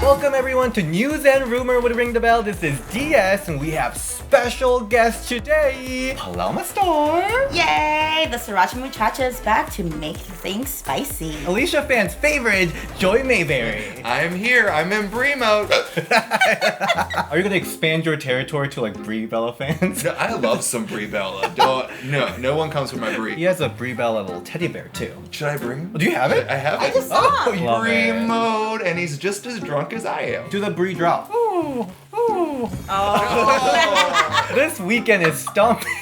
Welcome everyone to News and Rumor with Ring the Belle. This is DS and we have special guest today, Paloma Storm. Yay! The Sriracha Muchacha is back to make things spicy. Alicia fans' favorite, Joy Mayberry. I'm here. I'm in Brie mode. Are you gonna expand your territory to like Brie Bella fans? No, I love some Brie Bella. No one comes from my Brie. He has a Brie Bella little teddy bear too. Should I bring him? Do you have it? I have it. I just saw him. Love Brie it. mode, and he's just as drunk as I am. Do the Brie drop. Ooh, ooh. Oh. This weekend is stomping.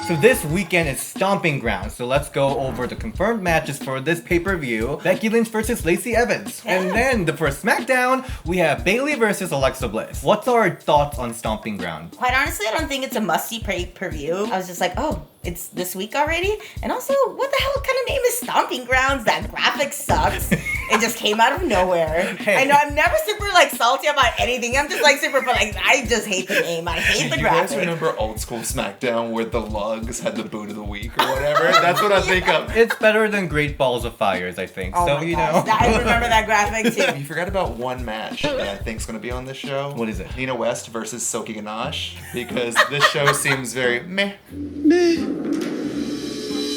So this weekend is Stomping Grounds, so let's go over the confirmed matches for this pay-per-view. Becky Lynch versus Lacey Evans. And then the first SmackDown, we have Bayley versus Alexa Bliss. What's our thoughts on Stomping Grounds? Quite honestly, I don't think it's a musty pay-per-view. I was just like, oh, it's this week already? And also, what the hell kind of name is Stomping Grounds? That graphic sucks. It just came out of nowhere. Hey. I know I'm never super like salty about anything. I'm just like super, but like I just hate the name. I hate the You graphic. guys remember old school SmackDown where the lugs had the boot of the week or whatever? That's what I think of. It's better than Great Balls of Fires, I think. Oh so, my you gosh, know. I remember that graphic too. You forgot about one match that I think is going to be on this show. What is it? Nina West versus Silky Ganache, because this show seems very meh.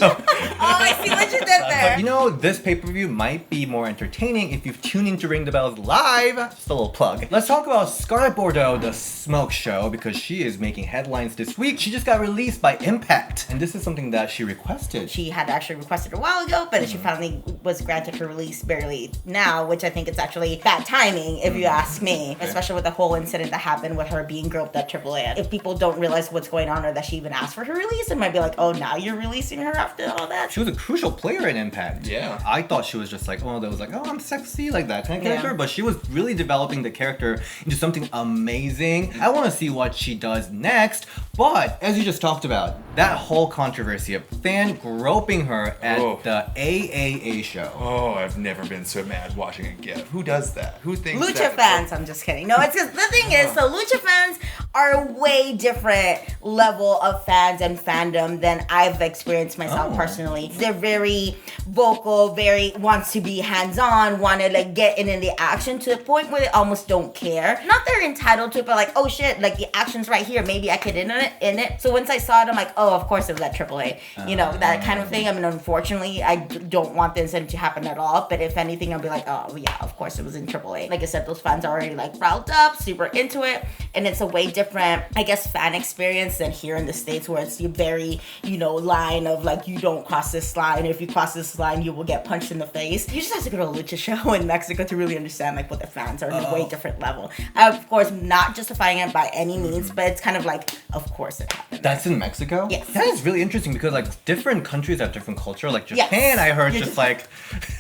Oh, I see what you did there. But you know, this pay-per-view might be more entertaining if you tune into Ring the Bells live. Just a little plug. Let's talk about Scarlett Bordeaux, the Smoke Show, because she is making headlines this week. She just got released by Impact, and this is something that she requested. She had actually requested a while ago, but she finally was granted her release barely now, which I think it's actually bad timing, if you ask me. Especially with the whole incident that happened with her being groped at AAA. If people don't realize what's going on or that she even asked for her release, it might be like, oh, now you're releasing her after all that. She was a crucial player in Impact. Yeah. I thought she was just like, oh, that was like, oh, I'm sexy, like that kind of character. Yeah. But she was really developing the character into something amazing. I want to see what she does next. But as you just talked about, that whole controversy of fan groping her at the AAA show. Oh, I've never been so mad watching a GIF. Who does that? Who thinks Lucha that? fans, I'm just kidding. No, it's because the thing is, so Lucha fans are a way different level of fans and fandom than I've experienced myself personally. They're very vocal, very wants to be hands-on, want to like get in the action to the point where they almost don't care. Not they're entitled to it, but like, oh shit, like the action's right here, maybe I could in it. So once I saw it, I'm like, oh, of course it was at AAA. You know, that kind of thing. I mean, unfortunately, I don't want the incident to happen at all, but if anything, I'll be like, oh yeah, of course it was in AAA. Like I said, those fans are already like riled up, super into it, and it's a way different, I guess, fan experience than here in the States where it's the very, you know, line of like, you don't cross this line. If you cross this line, you will get punched in the face. You just have to go to a Lucha show in Mexico to really understand like what the fans are on a way different level. Of course, not justifying it by any means, but it's kind of like, of course it happened. That's in Mexico? Yes. That is really interesting because like different countries have different culture. Like Yes. Japan, I heard You're just like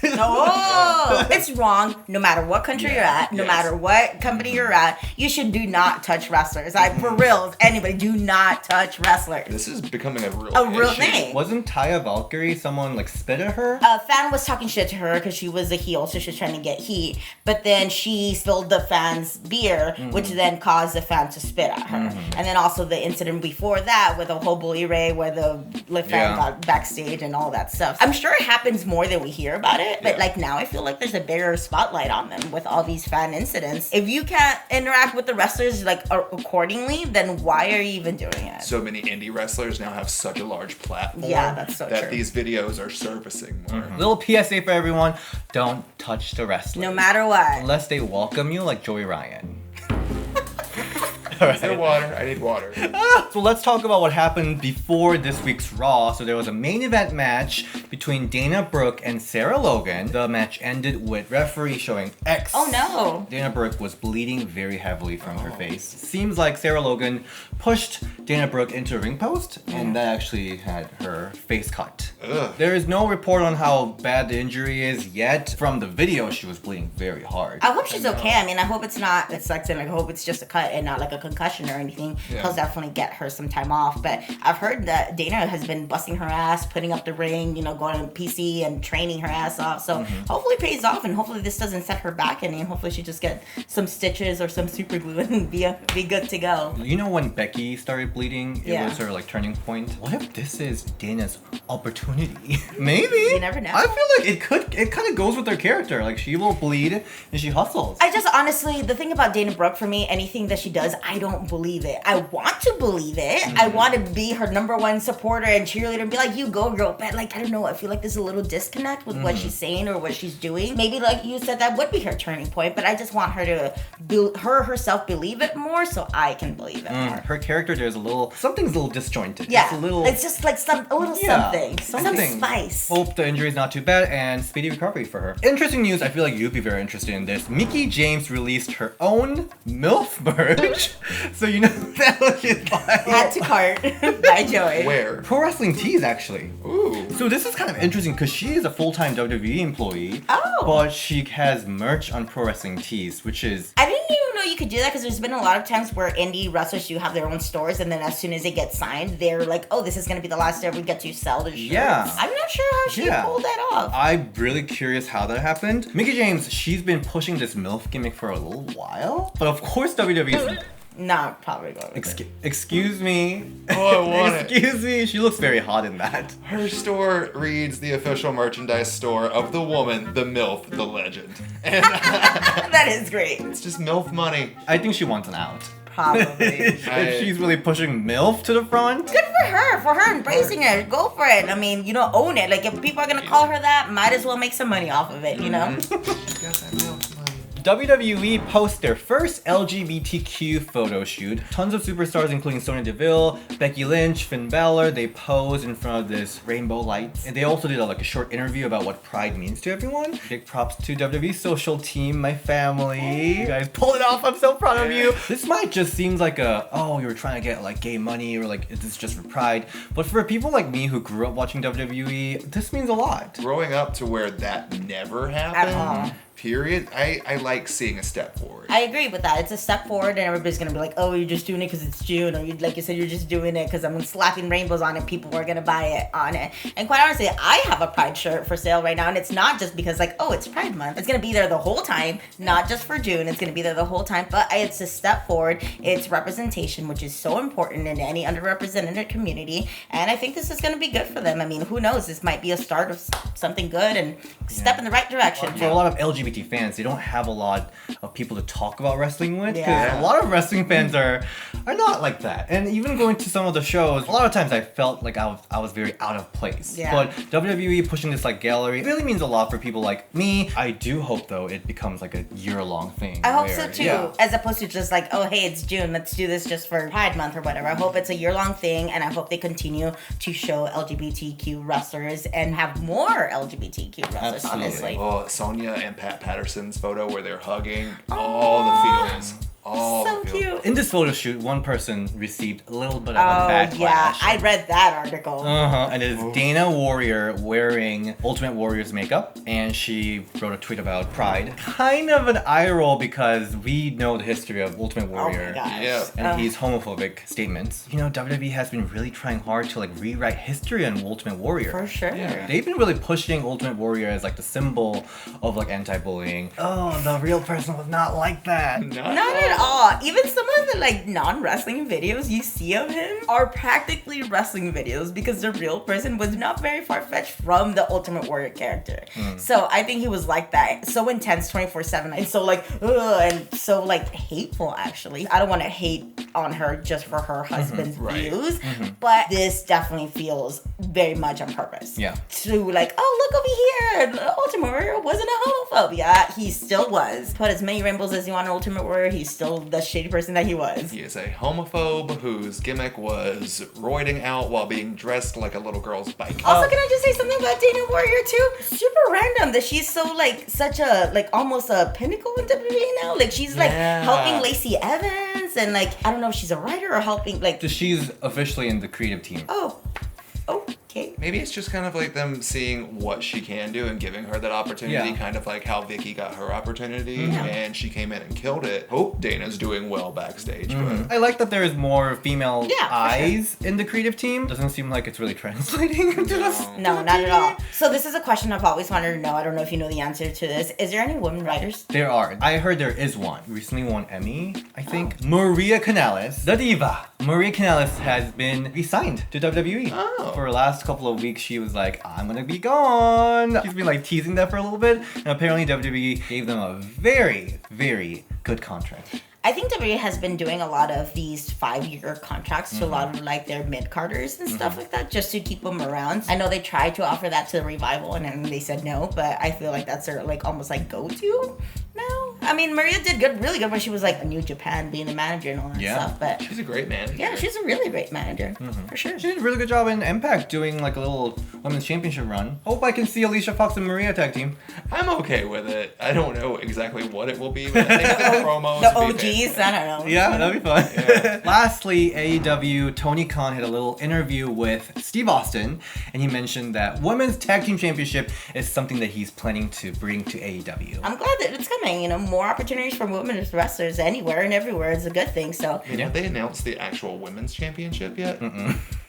No, it's wrong. No matter what country you're at, no yes. matter what company you're at, you should do not touch wrestlers. Like for reals, anybody, do not touch wrestlers. This is becoming a real issue. thing. Wasn't Taya Valkyrie someone like spit at her? A fan was talking shit to her because she was a heel, so she was trying to get heat. But then she spilled the fan's beer, which then caused the fan to spit at her. And then also the incident before that with the whole bully ray where the fan got backstage and all that stuff. I'm sure it happens more than we hear about it, but like now I feel like there's a bigger spotlight on them with all these fan incidents. If you can't interact with the wrestlers like accordingly, then why are you even doing it? So many indie wrestlers now have such a large platform Yeah, that's so that true. these videos are surfacing more. Little PSA for everyone: don't touch the wrestlers. No matter what. Unless they welcome you like Joey Ryan. Is there water? I need water. So let's talk about what happened before this week's Raw. So there was a main event match between Dana Brooke and Sarah Logan. The match ended with referee showing X. Oh no. Dana Brooke was bleeding very heavily from her face. Seems like Sarah Logan pushed Dana Brooke into a ring post, and that actually had her face cut. Ugh. There is no report on how bad the injury is yet. From the video, she was bleeding very hard. I hope she's okay. I mean, I hope it's not, it sucks, and I hope it's just a cut and not like a concussion or anything, he'll definitely get her some time off. But I've heard that Dana has been busting her ass, putting up the ring, you know, going to PC and training her ass off. So hopefully it pays off, and hopefully this doesn't set her back any, and hopefully she just get some stitches or some super glue and be good to go. You know when Becky started bleeding, it Yeah. was her like turning point. What if this is Dana's opportunity? Maybe. You never know. I feel like it kind of goes with her character. Like she will bleed and she hustles. I just honestly, the thing about Dana Brooke for me, anything that she does, I don't believe it. I want to believe it. I want to be her number one supporter and cheerleader and be like, you go girl. But like, I don't know. I feel like there's a little disconnect with what she's saying or what she's doing. Maybe like you said, that would be her turning point. But I just want her to herself believe it more so I can believe it more. Her character, something's a little disjointed. Yeah, It's a little. it's just like some spice. Hope the injury is not too bad and speedy recovery for her. Interesting news. I feel like you'd be very interested in this. Mickie James released her own MILF merch. So you know that was just Add to cart by Joey. Where? Pro Wrestling Tees actually. Ooh. So this is kind of interesting because she is a full-time WWE employee. Oh. But she has merch on Pro Wrestling Tees, which is I didn't even know you could do that because there's been a lot of times where indie wrestlers do have their own stores, and then as soon as they get signed, they're like, oh, this is going to be the last year we get to sell the shirts. Yeah. I'm not sure how she pulled that off. I'm really curious how that happened. Mickie James, she's been pushing this MILF gimmick for a little while. But of course WWE's... Not probably going with it. Excuse me. Oh, I want it. Excuse me. She looks very hot in that. Her store reads the official merchandise store of the woman, the MILF, the legend. And That is great. it's just MILF money. I think she wants an out. Probably. If she's really pushing MILF to the front. Good for her embracing it. Go for it. I mean, you know, own it. Like, if people are going to call her that, might as well make some money off of it, you know? Got that MILF money. WWE posts their first LGBTQ photo shoot. Tons of superstars, including Sonya Deville, Becky Lynch, Finn Balor, they posed in front of this rainbow lights. And they also did a short interview about what Pride means to everyone. Big props to WWE social team, my family. You guys pulled it off. I'm so proud of you. This might just seem like you were trying to get like gay money or like, is this just for Pride? But for people like me who grew up watching WWE, this means a lot. Growing up to where that never happened, period, I like seeing a step forward. I agree with that. It's a step forward, and everybody's gonna be like, "Oh, you're just doing it because it's June," or like you said, you're just doing it because I'm slapping rainbows on it. People are gonna buy it on it. And quite honestly, I have a Pride shirt for sale right now, and it's not just because like, oh, it's Pride Month. It's gonna be there the whole time, not just for June. It's gonna be there the whole time. But it's a step forward. It's representation, which is so important in any underrepresented community, and I think this is gonna be good for them. I mean, who knows? This might be a start of something good and step in the right direction. For a lot of LGBT fans, they don't have a lot of people to talk about wrestling with because Yeah. a lot of wrestling fans are not like that. And even going to some of the shows, a lot of times I felt like I was very out of place. Yeah. But WWE pushing this like gallery really means a lot for people like me. I do hope though it becomes like a year-long thing. I hope where- so too. Yeah. As opposed to just like, oh, hey, it's June. Let's do this just for Pride Month or whatever. I hope it's a year-long thing, and I hope they continue to show LGBTQ wrestlers and have more LGBTQ wrestlers, Absolutely. honestly. Oh, Sonya and Pat Patterson's photo where they're hugging. All the feelings. All So the feelings. cute. In this photo shoot, one person received a little bit of a Oh, backlash. yeah. I read that article. And it is Dana Warrior wearing Ultimate Warrior's makeup, and she wrote a tweet about Pride. Kind of an eye roll because we know the history of Ultimate Oh Warrior. my gosh. Yeah. And his homophobic statements. You know, WWE has been really trying hard to like rewrite history on Ultimate Warrior. For sure. Yeah. They've been really pushing Ultimate Warrior as like the symbol of like anti-bullying. Oh, the real person was not like that. Not at all. Even some of the like non-wrestling videos you see of him are practically wrestling videos because the real person was not very far-fetched from the Ultimate Warrior character. So I think he was like that. So intense 24/7 and so like and so like hateful actually. I don't want to hate on her just for her husband's Right. views, but this definitely feels very much on purpose. Yeah. To like, oh, look over here, the Ultimate Warrior wasn't a homophobe. Yeah, he still was. Put as many rainbows as you want in Ultimate Warrior, he's still the shady person that he was. He is a homophobe whose gimmick was roiding out while being dressed like a little girl's bike. Also, can I just say something about Dana Warrior too? Super random that she's so like such a like almost a pinnacle in WWE now. Like she's like Yeah. helping Lacey Evans and like I don't know if she's a writer or helping like So she's officially in the creative team. oh Okay. Maybe it's just kind of like them seeing what she can do and giving her that opportunity, Yeah. kind of like how Vicky got her opportunity and she came in and killed it. Hope Dana's doing well backstage, but I like that there is more female Yeah, for eyes in the creative team. Doesn't seem like it's really translating to this. No, not at all. So this is a question I've always wanted to know. I don't know if you know the answer to this. Is there any women writers? There are. I heard there is one. Recently won Emmy, I think. Maria Kanellis, the diva. Maria Kanellis has been re-signed to WWE. Oh. For the last couple of weeks, she was like, I'm gonna be gone. She's been like teasing that for a little bit. And apparently WWE gave them a very, very good contract. I think WWE has been doing a lot of these 5-year contracts to a lot of like their mid-carders and stuff like that, just to keep them around. I know they tried to offer that to the Revival and then they said no, but I feel like that's their like almost like go-to now. I mean, Maria did good, really good when she was like a New Japan, being the manager and all that stuff. But she's a great manager. yeah, she's a really great manager for sure. She did a really good job in Impact doing like a little women's championship run. Hope I can see Alicia Fox and Maria tag team. I'm okay with it. I don't know exactly what it will be, but I think the promos The will be OGs, I don't know. Yeah, that'd be fun. Yeah. Lastly, AEW, Tony Khan had a little interview with Steve Austin, and he mentioned that Women's Tag Team Championship is something that he's planning to bring to AEW. I'm glad that it's coming. You know, more opportunities for women wrestlers anywhere and everywhere is a good thing. So, Yeah. Have they announced the actual women's championship yet?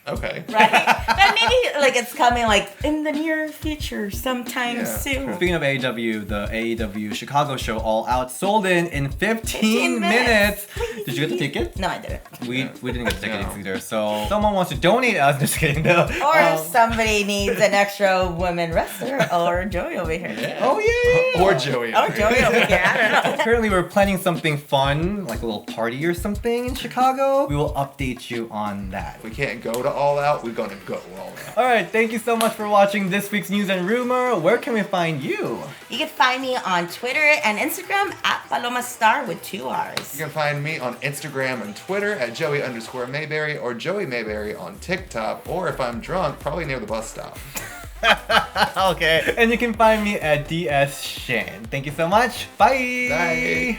Okay. right? But maybe like it's coming like in the near future sometime Yeah, soon. sure. Speaking of AEW, the AEW Chicago show All Out sold in 15 15 minutes. minutes. Did you get the ticket? No, I didn't. We didn't get the tickets No. either. So someone wants to donate us. Just kidding though. Or if somebody needs an extra women wrestler, or Joey over here. Yeah. Oh yeah. Or Joey. Or Joey over here. I don't know. Currently, we're planning something fun, like a little party or something in Chicago. We will update you on that. If we can't go to All Out, we're gonna go All Out. All right, thank you so much for watching this week's News and Rumor. Where can we find you? You can find me on Twitter and Instagram at Paloma Star with 2 R's. You can find me on Instagram and Twitter at Joey_Mayberry or Joey Mayberry on TikTok, or if I'm drunk, probably near the bus stop. Okay. And you can find me at DS Shan. Thank you so much. Bye. Bye.